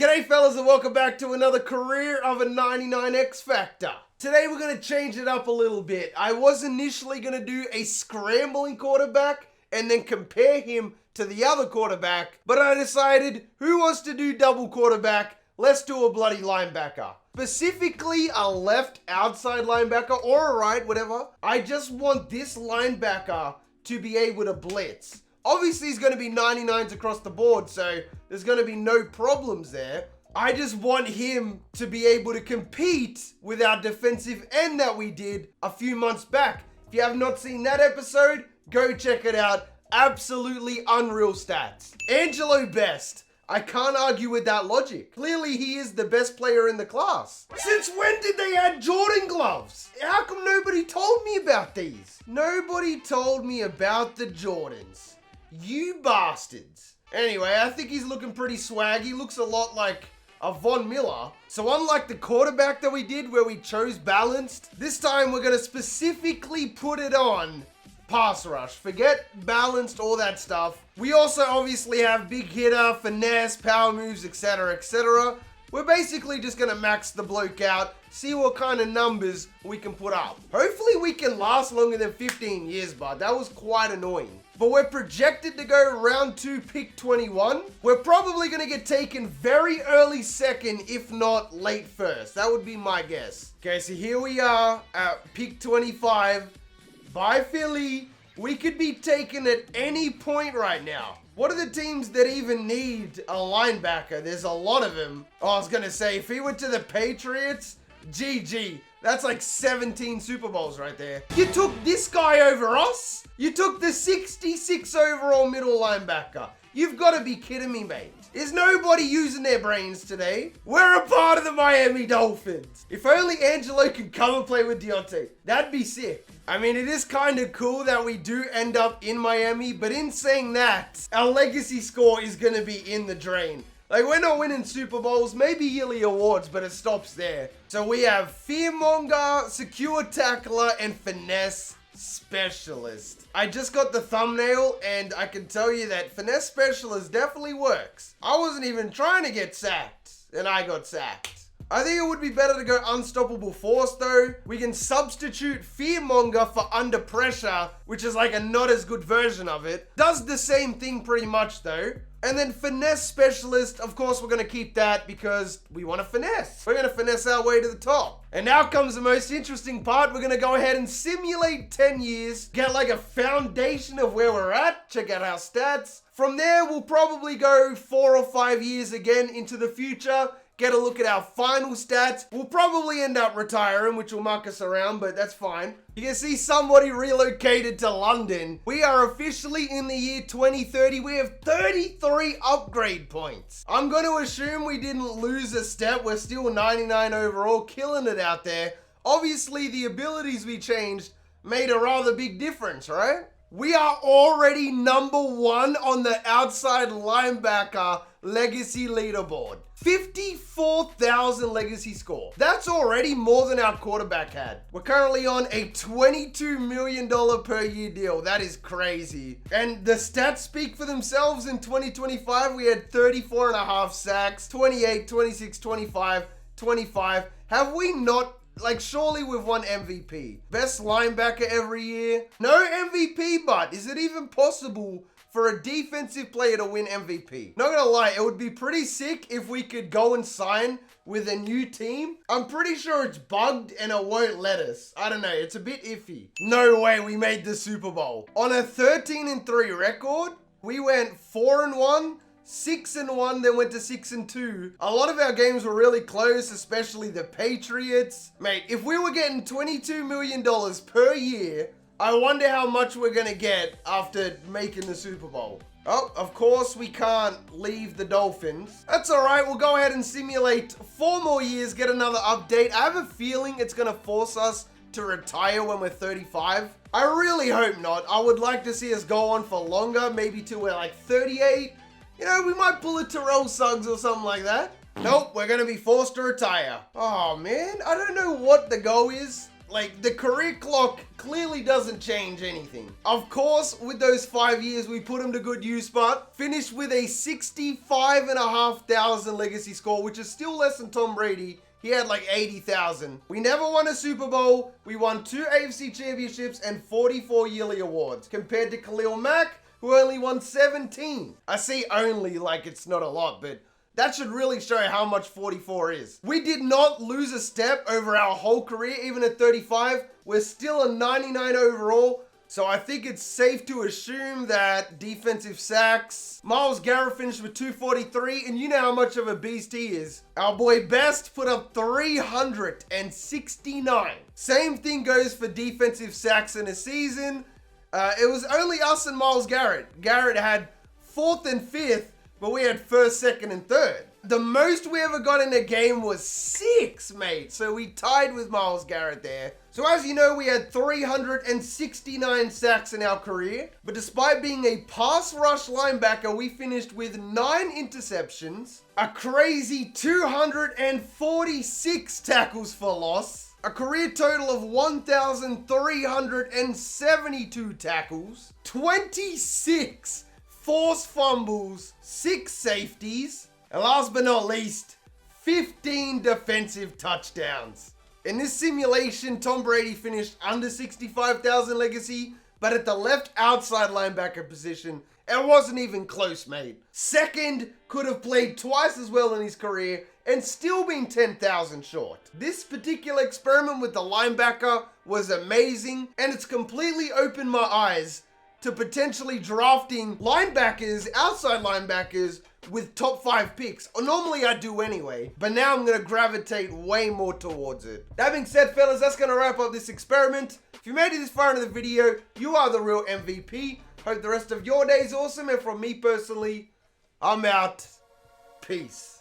G'day fellas and welcome back to another career of a 99 X Factor. Today we're going to change it up a little bit. I was initially going to do a scrambling quarterback and then compare him to the other quarterback, but I decided who wants to do double quarterback? Let's do a bloody linebacker. Specifically a left outside linebacker or a right, whatever. I just want this linebacker to be able to blitz. Obviously he's going to be 99s across the board, so there's going to be no problems there. I just want him to be able to compete with our defensive end that we did a few months back. If you have not seen that episode, go check it out. Absolutely unreal stats. Angelo Best. I can't argue with that logic. Clearly he is the best player in the class. Since when did they add Jordan gloves? How come nobody told me about these? Nobody told me about the Jordans. You bastards. Anyway, I think he's looking pretty swaggy. Looks a lot like a Von Miller. So unlike the quarterback that we did where we chose balanced, this time we're going to specifically put it on pass rush. Forget balanced, all that stuff. We also obviously have big hitter, finesse, power moves, etc, etc. We're basically just going to max the bloke out, see what kind of numbers we can put up. Hopefully we can last longer than 15 years, bud. That was quite annoying. But we're projected to go round 2, pick 21. We're probably going to get taken very early second, if not late first. That would be my guess. Okay, so here we are at pick 25 by Philly. We could be taken at any point right now. What are the teams that even need a linebacker? There's a lot of them. Oh, I was going to say, if he went to the Patriots, GG. That's like 17 Super Bowls right there. You took this guy over us? You took the 66 overall middle linebacker. You've got to be kidding me, mate. Is nobody using their brains today? We're a part of the Miami Dolphins. If only Angelo could come and play with Deontay. That'd be sick. I mean, it is kind of cool that we do end up in Miami, but in saying that, our legacy score is going to be in the drain. Like, we're not winning Super Bowls, maybe yearly awards, but it stops there. So we have Fearmonger, Secure Tackler, and Finesse Specialist. I just got the thumbnail, and I can tell you that Finesse Specialist definitely works. I wasn't even trying to get sacked, and I got sacked. I think it would be better to go Unstoppable Force though. We can substitute Fearmonger for Under Pressure, which is like a not as good version of it. Does the same thing pretty much though. And then Finesse Specialist, of course we're going to keep that because we want to finesse. We're going to finesse our way to the top. And now comes the most interesting part. We're going to go ahead and simulate 10 years, get like a foundation of where we're at, check out our stats. From there, we'll probably go 4 or 5 years again into the future, get a look at our final stats. We'll probably end up retiring, which will muck us around, but that's fine. You can see somebody relocated to London. We are officially in the year 2030. We have 33 upgrade points. I'm going to assume we didn't lose a step. We're still 99 overall, killing it out there. Obviously, the abilities we changed made a rather big difference, right? We are already number 1 on the outside linebacker legacy leaderboard. 54,000 legacy score. That's already more than our quarterback had. We're currently on a $22 million per year deal. That is crazy. And the stats speak for themselves. In 2025, we had 34.5 sacks, 28, 26, 25, 25. Have we not? Like, surely we've won MVP. Best linebacker every year. No MVP, but is it even possible for a defensive player to win MVP? Not gonna lie, it would be pretty sick if we could go and sign with a new team. I'm pretty sure it's bugged and it won't let us. I don't know, it's a bit iffy. No way we made the Super Bowl. On a 13-3 record, we went 4-1, 6-1, then went to 6-2. A lot of our games were really close, especially the Patriots. Mate, if we were getting $22 million per year, I wonder how much we're gonna get after making the Super Bowl. Oh, of course we can't leave the Dolphins. That's all right, we'll go ahead and simulate 4 more years, get another update. I have a feeling it's gonna force us to retire when we're 35. I really hope not. I would like to see us go on for longer, maybe till we're like 38. You know, we might pull a Terrell Suggs or something like that. Nope, we're gonna be forced to retire. Oh man, I don't know what the goal is. Like, the career clock clearly doesn't change anything. Of course, with those 5 years, we put him to good use, but finished with a 65,500 legacy score, which is still less than Tom Brady. He had like 80,000. We never won a Super Bowl. We won 2 AFC championships and 44 yearly awards, compared to Khalil Mack, who only won 17. I say only like it's not a lot, but that should really show how much 44 is. We did not lose a step over our whole career, even at 35. We're still a 99 overall. So I think it's safe to assume that defensive sacks, Myles Garrett finished with 243, and you know how much of a beast he is. Our boy Best put up 369. Same thing goes for defensive sacks in a season. It was only us and Myles Garrett. Garrett had 4th and 5th, but we had 1st, 2nd, and 3rd. The most we ever got in a game was 6, mate. So we tied with Myles Garrett there. So as you know, we had 369 sacks in our career. But despite being a pass rush linebacker, we finished with 9 interceptions, a crazy 246 tackles for loss, a career total of 1,372 tackles, 26 forced fumbles, 6 safeties, and last but not least, 15 defensive touchdowns. In this simulation, Tom Brady finished under 65,000 legacy, but at the left outside linebacker position, it wasn't even close, mate. Second could have played twice as well in his career and still been 10,000 short. This particular experiment with the linebacker was amazing, and it's completely opened my eyes to potentially drafting linebackers, outside linebackers, with top 5 picks. Or normally I do anyway, but now I'm gonna gravitate way more towards it. That being said, fellas, that's gonna wrap up this experiment. If you made it this far into the video, you are the real MVP. Hope the rest of your day is awesome, and from me personally, I'm out. Peace.